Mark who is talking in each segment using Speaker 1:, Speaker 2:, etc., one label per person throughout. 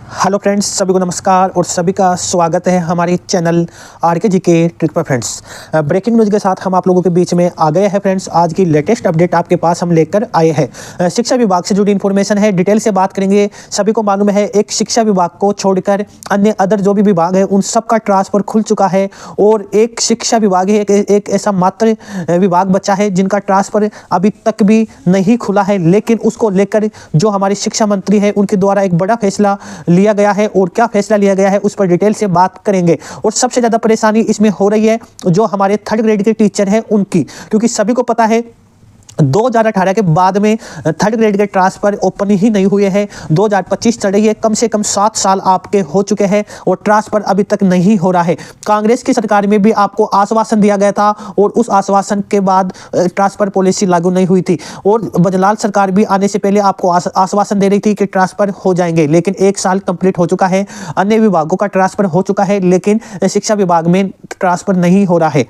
Speaker 1: Hello friends, सभी को नमस्कार और सभी का स्वागत है हमारे चैनल आरके जी के ट्रिक पर। फ्रेंड्स, ब्रेकिंग न्यूज़ के साथ हम आप लोगों के बीच में आ गए हैं। फ्रेंड्स, आज की लेटेस्ट अपडेट आपके पास हम लेकर आए हैं। शिक्षा विभाग से जुड़ी इन्फॉर्मेशन है, डिटेल से बात करेंगे। सभी को मालूम है, एक शिक्षा विभाग को छोड़कर अन्य अदर जो भी विभाग है उन सब का ट्रांसफर खुल चुका है और एक शिक्षा विभाग है, एक ऐसा मात्र विभाग बचा है जिनका ट्रांसफर अभी तक भी नहीं खुला है। लेकिन उसको लेकर जो हमारे शिक्षा मंत्री है उनके द्वारा एक बड़ा फैसला लिया गया है और क्या फैसला लिया गया है उस पर डिटेल से बात करेंगे। और सबसे ज्यादा परेशानी इसमें हो रही है जो हमारे थर्ड ग्रेड के टीचर हैं उनकी, क्योंकि सभी को पता है 2018 के बाद में थर्ड ग्रेड के ट्रांसफर ओपन ही नहीं हुए हैं। 2025 चल रही है, कम से कम 7 साल आपके हो चुके हैं और ट्रांसफर अभी तक नहीं हो रहा है। कांग्रेस की सरकार में भी आपको आश्वासन दिया गया था और उस आश्वासन के बाद ट्रांसफर पॉलिसी लागू नहीं हुई थी और बजलाल सरकार भी आने से पहले आपको आश्वासन दे रही थी कि ट्रांसफर हो जाएंगे। लेकिन 1 साल कंप्लीट हो चुका है, अन्य विभागों का ट्रांसफर हो चुका है, लेकिन शिक्षा विभाग में ट्रांसफर नहीं हो रहा है।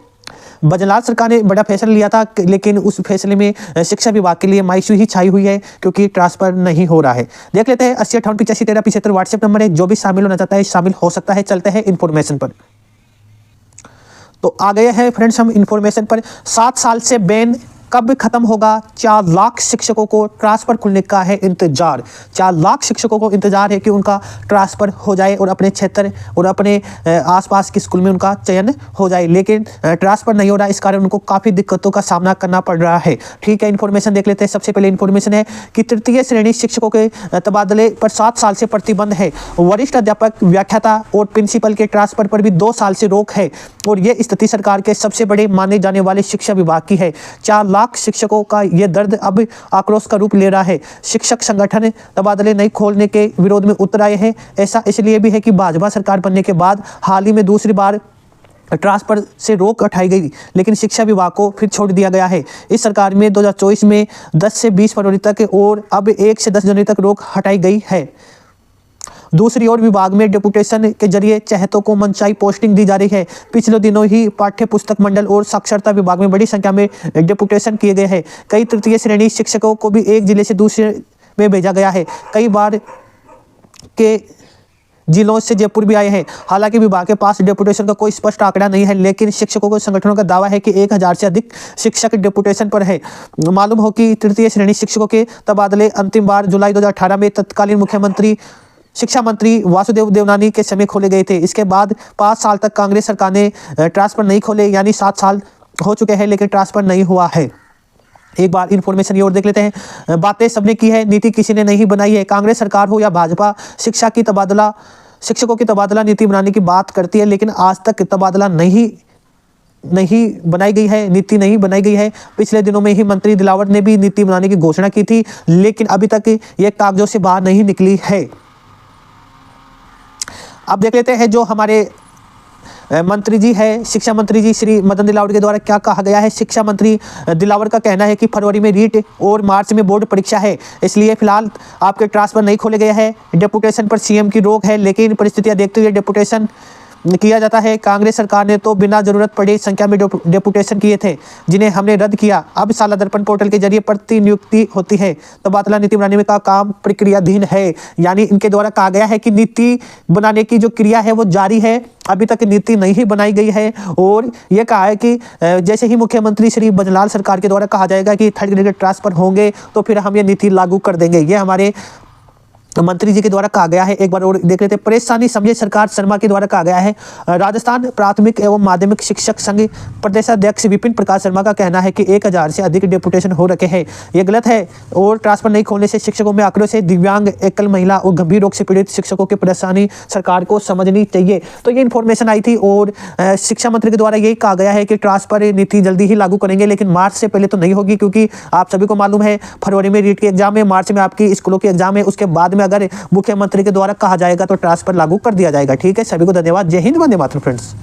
Speaker 1: बजलाल सरकार ने बड़ा फैसला लिया था, लेकिन उस फैसले में शिक्षा विभाग के लिए मायूसी ही छाई हुई है क्योंकि ट्रांसफर नहीं हो रहा है। देख लेते हैं 8058851375 व्हाट्सएप नंबर है, जो भी शामिल होना चाहता है शामिल हो सकता है। चलते हैं इंफॉर्मेशन पर। तो आ गए हैं फ्रेंड्स हम इंफॉर्मेशन पर। 7 साल से बैन कब खत्म होगा? 4 लाख शिक्षकों को ट्रांसफर खुलने का है इंतजार। 4 लाख शिक्षकों को इंतजार है कि उनका ट्रांसफर हो जाए और अपने क्षेत्र और अपने आसपास के स्कूल में उनका चयन हो जाए, लेकिन ट्रांसफर नहीं हो रहा। इस कारण उनको काफ़ी दिक्कतों का सामना करना पड़ रहा है। ठीक है, इन्फॉर्मेशन देख लेते हैं। सबसे पहले इन्फॉर्मेशन है कि तृतीय श्रेणी शिक्षकों के तबादले पर 7 साल से प्रतिबंध है। वरिष्ठ अध्यापक, व्याख्याता और प्रिंसिपल के ट्रांसफर पर भी 2 साल से रोक है और यह स्थिति सरकार के सबसे बड़े माने जाने वाले शिक्षा विभाग की है। 4 लाख शिक्षकों का यह दर्द अब आक्रोश का रूप ले रहा है। शिक्षक संगठन तबादले नहीं खोलने के विरोध में उतर आए हैं। ऐसा इसलिए भी है कि भाजपा सरकार बनने के बाद हाल ही में दूसरी बार ट्रांसफर से रोक उठाई गई, लेकिन शिक्षा विभाग को फिर छोड़ दिया गया है। इस सरकार में 2024 में 10 से 20 फरवरी तक और अब 1 से 10 जनवरी तक रोक हटाई गई है। दूसरी ओर विभाग में डेपुटेशन के जरिए चहेतों को मनचाही पोस्टिंग दी जा रही है। पिछले दिनों ही पाठ्य पुस्तक मंडल और साक्षरता विभाग में बड़ी संख्या में डेपुटेशन किए गए हैं। कई तृतीय श्रेणी शिक्षकों को भी एक जिले से दूसरे में भेजा गया है। कई बार के जिलों से जयपुर भी आए हैं। हालांकि विभाग के पास डेपुटेशन का कोई स्पष्ट आंकड़ा नहीं है, लेकिन शिक्षकों के संगठनों का दावा है कि 1000 से अधिक शिक्षक डेपुटेशन पर है। मालूम हो कि तृतीय श्रेणी शिक्षकों के तबादले अंतिम बार जुलाई 2018 में तत्कालीन मुख्यमंत्री शिक्षा मंत्री वासुदेव देवनानी के समय खोले गए थे। इसके बाद 5 साल तक कांग्रेस सरकार ने ट्रांसफर नहीं खोले, यानी 7 साल हो चुके हैं लेकिन ट्रांसफर नहीं हुआ है। एक बार इन्फॉर्मेशन ये और देख लेते हैं। बातें सबने की है, नीति किसी ने नहीं बनाई है। कांग्रेस सरकार हो या भाजपा, शिक्षकों की तबादला नीति बनाने की बात करती है, लेकिन आज तक तबादला नहीं बनाई गई है, नीति नहीं बनाई गई है। पिछले दिनों में ही मंत्री दिलावर ने भी नीति बनाने की घोषणा की थी, लेकिन अभी तक ये कागजों से बाहर नहीं निकली है। अब देख लेते हैं जो हमारे मंत्री जी है, शिक्षा मंत्री जी श्री मदन दिलावर के द्वारा क्या कहा गया है। शिक्षा मंत्री दिलावर का कहना है कि फरवरी में रीट और मार्च में बोर्ड परीक्षा है, इसलिए फिलहाल आपके ट्रांसफर नहीं खोले गए हैं। डेपुटेशन पर सीएम की रोक है, लेकिन परिस्थितियां देखते हुए डेपुटेशन किया जाता है। कांग्रेस सरकार ने तो बिना जरूरत पड़ी संख्या में डेपुटेशन किए थे, जिन्हें हमने रद्द किया। अब साला दर्पण पोर्टल के जरिए प्रतिनियुक्ति होती है। तबादला नीति बनाने का काम प्रक्रियाधीन है, यानी इनके द्वारा कहा गया है कि नीति बनाने की जो क्रिया है वो जारी है, अभी तक नीति नहीं बनाई गई है। और यह कहा है कि जैसे ही मुख्यमंत्री श्री बजलाल सरकार के द्वारा कहा जाएगा कि थर्ड ग्रेड ट्रांसफर होंगे तो फिर हम ये नीति लागू कर देंगे। ये हमारे मंत्री जी के द्वारा कहा गया है। एक बार और देख लेते हैं। परेशानी समझे सरकार शर्मा के द्वारा कहा गया है। राजस्थान प्राथमिक एवं माध्यमिक शिक्षक संघ प्रदेशाध्यक्ष विपिन प्रकाश शर्मा का कहना है कि 1000 से अधिक डेपुटेशन हो रखे हैं, ये गलत है और ट्रांसफर नहीं खोलने से शिक्षकों में आक्रोश है। दिव्यांग, एकल महिला और गंभीर रोग से पीड़ित शिक्षकों की परेशानी सरकार को समझनी चाहिए। तो ये इन्फॉर्मेशन आई थी और शिक्षा मंत्री के द्वारा यही कहा गया है कि ट्रांसफर नीति जल्दी ही लागू करेंगे, लेकिन मार्च से पहले तो नहीं होगी, क्योंकि आप सभी को मालूम है फरवरी में रीट की एग्जाम है, मार्च में आपकी स्कूलों की एग्जाम है। उसके बाद में अगर मुख्यमंत्री के द्वारा कहा जाएगा तो ट्रांसफर लागू कर दिया जाएगा। ठीक है, सभी को धन्यवाद। जय हिंद, वंदे मातरम फ्रेंड्स।